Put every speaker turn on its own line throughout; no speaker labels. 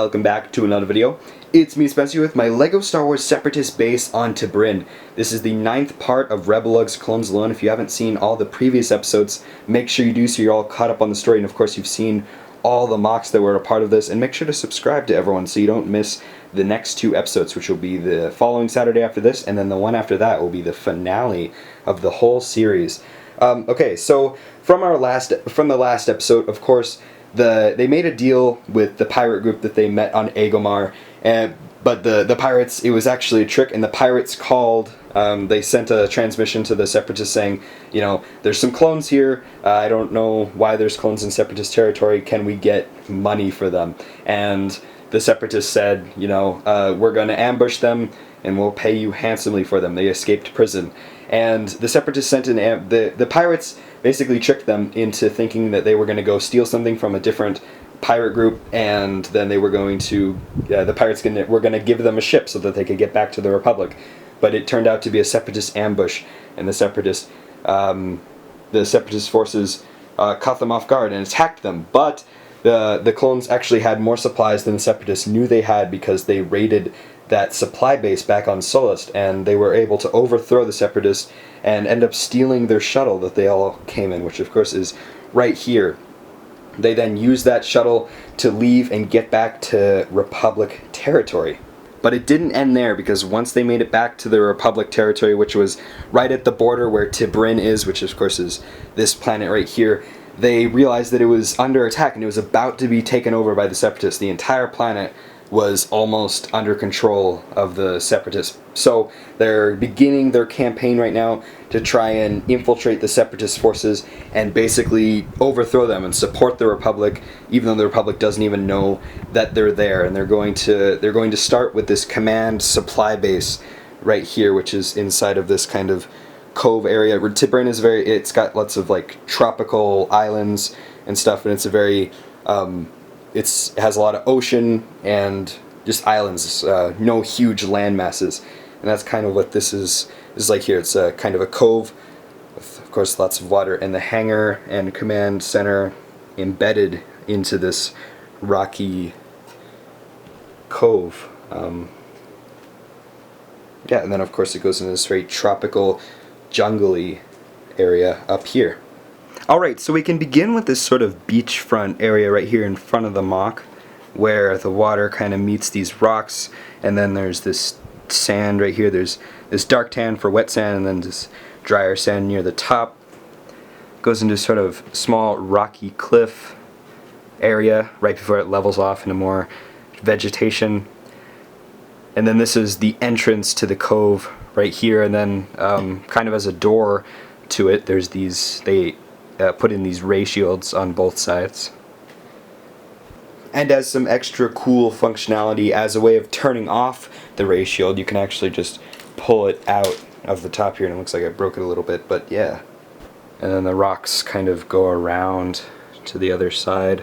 welcome back to another video. It's me, Spencer, with my LEGO Star Wars Separatist base on Tibrin. This is the 9th part of RebelLUG's Clones alone. If you haven't seen all the previous episodes, make sure you do so you're all caught up on the story, and of course you've seen all the MOCs that were a part of this, and make sure to subscribe to everyone so you don't miss the next 2 episodes, which will be the following Saturday after this, and then the one after that will be the finale of the whole series. Okay, so from the last episode, of course, they made a deal with the pirate group that they met on Agomar, but the pirates, it was actually a trick, and the pirates called, they sent a transmission to the Separatists saying, you know, there's some clones here, I don't know why there's clones in Separatist territory, can we get money for them? And the Separatists said, you know, we're going to ambush them, and we'll pay you handsomely for them. They escaped prison. And the Separatists sent the pirates basically tricked them into thinking that they were going to go steal something from a different pirate group, and then they were going to, the pirates were going to give them a ship so that they could get back to the Republic. But it turned out to be a Separatist ambush, and the Separatist forces caught them off guard and attacked them. But the clones actually had more supplies than the Separatists knew they had, because they raided that supply base back on Solist, and they were able to overthrow the Separatists and end up stealing their shuttle that they all came in, which of course is right here. They then used that shuttle to leave and get back to Republic territory. But it didn't end there, because once they made it back to the Republic territory, which was right at the border where Tibrin is, which of course is this planet right here, they realized that it was under attack and it was about to be taken over by the Separatists. The entire planet was almost under control of the Separatists. So they're beginning their campaign right now to try and infiltrate the Separatist forces and basically overthrow them and support the Republic, even though the Republic doesn't even know that they're there. And they're going to start with this command supply base right here, which is inside of this kind of cove area. Tibrin is it's got lots of like tropical islands and stuff, and it's a very it has a lot of ocean and just islands, no huge land masses, and that's kind of what this is like here. It's a kind of a cove with, of course, lots of water, and the hangar and command center embedded into this rocky cove. Yeah, and then of course it goes into this very tropical, jungly area up here. Alright, so we can begin with this sort of beachfront area right here in front of the MOC, where the water kind of meets these rocks, and then there's this sand right here. There's this dark tan for wet sand, and then this drier sand near the top. Goes into sort of small rocky cliff area right before it levels off into more vegetation. And then this is the entrance to the cove right here, and then kind of as a door to it, there's these, they put in these ray shields on both sides. And as some extra cool functionality, as a way of turning off the ray shield, you can actually just pull it out of the top here, and it looks like I broke it a little bit, but yeah. And then the rocks kind of go around to the other side,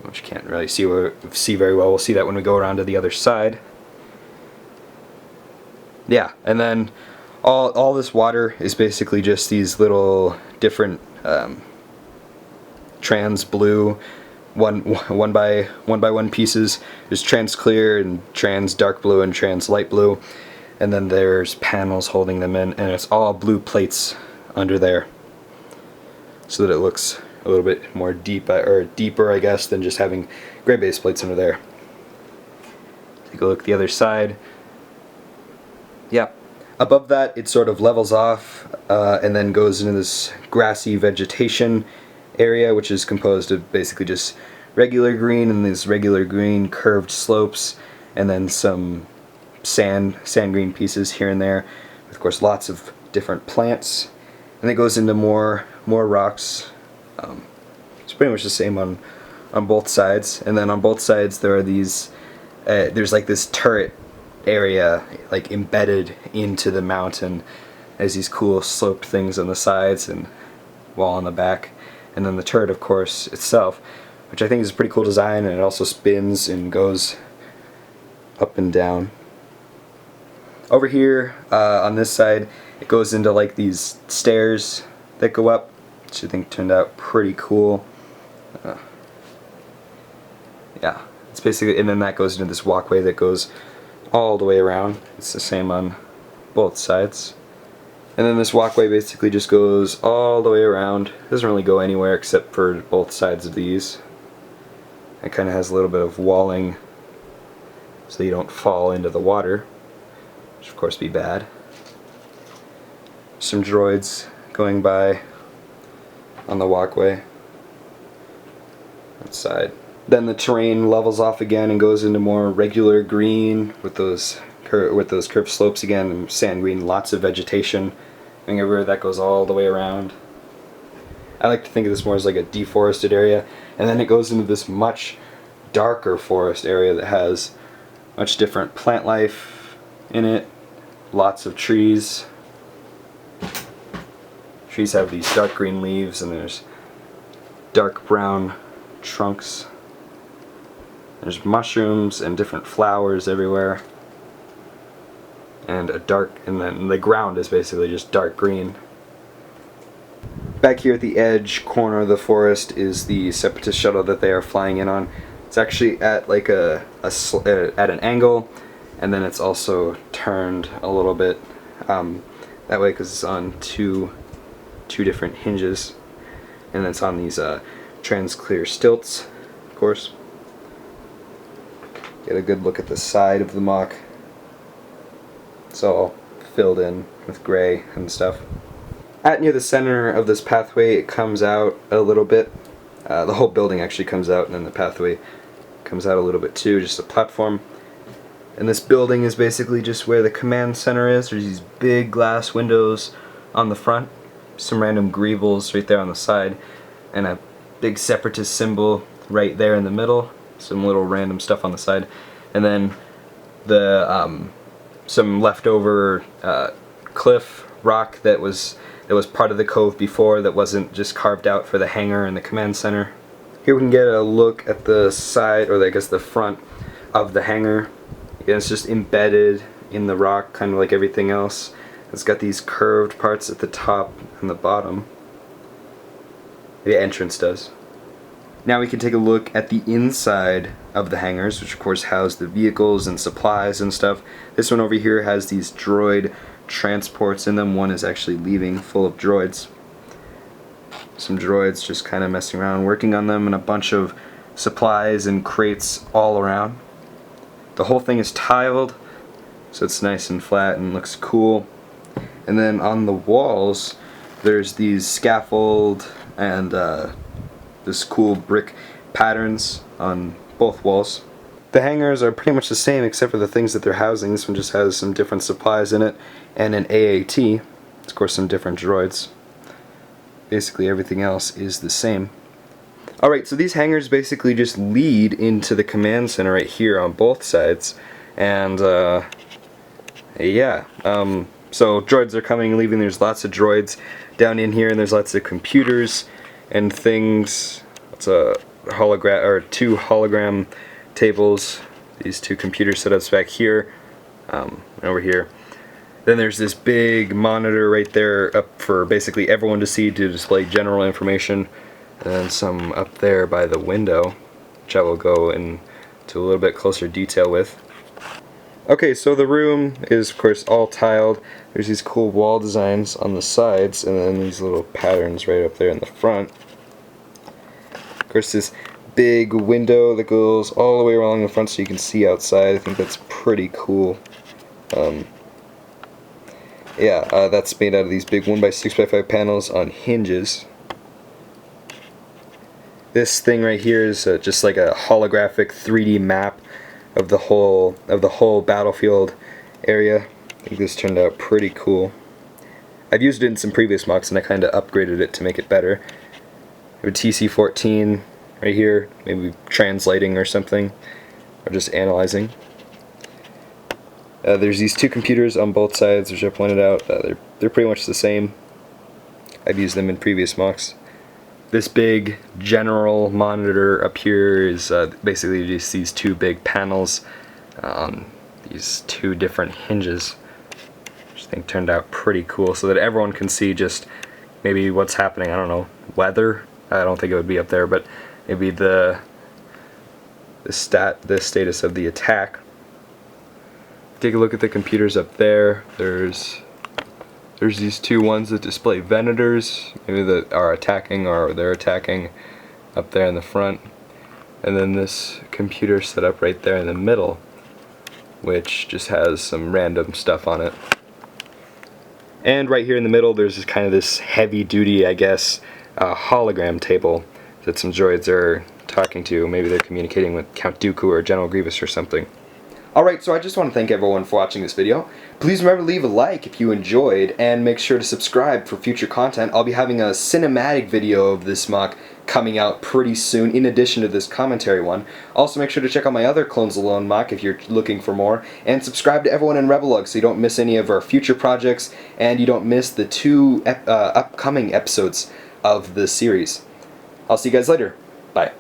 which you can't really see very well. We'll see that when we go around to the other side. Yeah, and then all this water is basically just these little different trans blue, one by one pieces. There's trans clear and trans dark blue and trans light blue, and then there's panels holding them in, and it's all blue plates under there, so that it looks a little bit more deeper, I guess, than just having gray base plates under there. Take a look at the other side. Yeah. Above that, it sort of levels off and then goes into this grassy vegetation area, which is composed of basically just regular green and these regular green curved slopes, and then some sand green pieces here and there. Of course, lots of different plants, and it goes into more rocks. It's pretty much the same on both sides, and then on both sides there are these. There's like this turret area like embedded into the mountain. There's these cool sloped things on the sides and wall on the back, and then the turret, of course, itself, which I think is a pretty cool design, and it also spins and goes up and down. Over here on this side, it goes into like these stairs that go up, which I think turned out pretty cool. Yeah, It's basically, and then that goes into this walkway that goes all the way around. It's the same on both sides. And then this walkway basically just goes all the way around. It doesn't really go anywhere except for both sides of these. It kind of has a little bit of walling so you don't fall into the water, which of course be bad. Some droids going by on the walkway outside. Then the terrain levels off again and goes into more regular green with those curved slopes again, and sand green, lots of vegetation going everywhere. That goes all the way around. I like to think of this more as like a deforested area, and then it goes into this much darker forest area that has much different plant life in it, lots of trees. Trees have these dark green leaves, and there's dark brown trunks. There's mushrooms and different flowers everywhere, and then the ground is basically just dark green. Back here at the edge corner of the forest is the Separatist shuttle that they are flying in on. It's actually at like at an angle, and then it's also turned a little bit that way because it's on two different hinges, and it's on these trans-clear stilts, of course. Get a good look at the side of the MOC. It's all filled in with gray and stuff. At near the center of this pathway, it comes out a little bit. The whole building actually comes out, and then the pathway comes out a little bit too, just a platform. And this building is basically just where the command center is. There's these big glass windows on the front, some random greebles right there on the side, and a big Separatist symbol right there in the middle. Some little random stuff on the side, and then the some leftover cliff rock that was part of the cove before, that wasn't just carved out for the hangar and the command center. Here we can get a look at the side, or I guess the front of the hangar. Yeah, it's just embedded in the rock, kind of like everything else. It's got these curved parts at the top and the bottom. The entrance does. Now we can take a look at the inside of the hangars, which of course house the vehicles and supplies and stuff. This one over here has these droid transports in them. One is actually leaving full of droids. Some droids just kind of messing around, working on them, and a bunch of supplies and crates all around. The whole thing is tiled, so it's nice and flat and looks cool. And then on the walls, there's these scaffold and this cool brick patterns on both walls. The hangars are pretty much the same except for the things that they're housing. This one just has some different supplies in it and an AAT. Of course, some different droids. Basically everything else is the same. Alright, so these hangars basically just lead into the command center right here on both sides. And yeah, so droids are coming and leaving. There's lots of droids down in here, and there's lots of computers and things. It's a hologram, or two hologram tables. These two computer setups back here, and over here. Then there's this big monitor right there up for basically everyone to see, to display general information. And then some up there by the window, which I will go into a little bit closer detail with. Okay, so the room is of course all tiled. There's these cool wall designs on the sides, and then these little patterns right up there in the front. Of course, this big window that goes all the way along the front so you can see outside. I think that's pretty cool. Yeah, that's made out of these big 1x6x5 panels on hinges. This thing right here is just like a holographic 3D map of the whole battlefield area. I think this turned out pretty cool. I've used it in some previous MOCs and I kind of upgraded it to make it better. We have a TC-14 right here, maybe translating or something, or just analyzing. There's these two computers on both sides, which I pointed out. They're pretty much the same. I've used them in previous MOCs. This big general monitor up here is basically just these two big panels on these two different hinges, which I think turned out pretty cool, so that everyone can see just maybe what's happening. I don't know, weather? I don't think it would be up there, but maybe the the status of the attack. Take a look at the computers up there. There's these two ones that display Venators, maybe that are attacking or they're attacking, up there in the front. And then this computer set up right there in the middle, which just has some random stuff on it. And right here in the middle there's just kind of this heavy duty, I guess, hologram table that some droids are talking to. Maybe they're communicating with Count Dooku or General Grievous or something. Alright, so I just want to thank everyone for watching this video. Please remember to leave a like if you enjoyed, and make sure to subscribe for future content. I'll be having a cinematic video of this MOC coming out pretty soon, in addition to this commentary one. Also, make sure to check out my other Clones Alone MOC if you're looking for more, and subscribe to everyone in RebelLUG so you don't miss any of our future projects, and you don't miss the 2 upcoming episodes of the series. I'll see you guys later. Bye.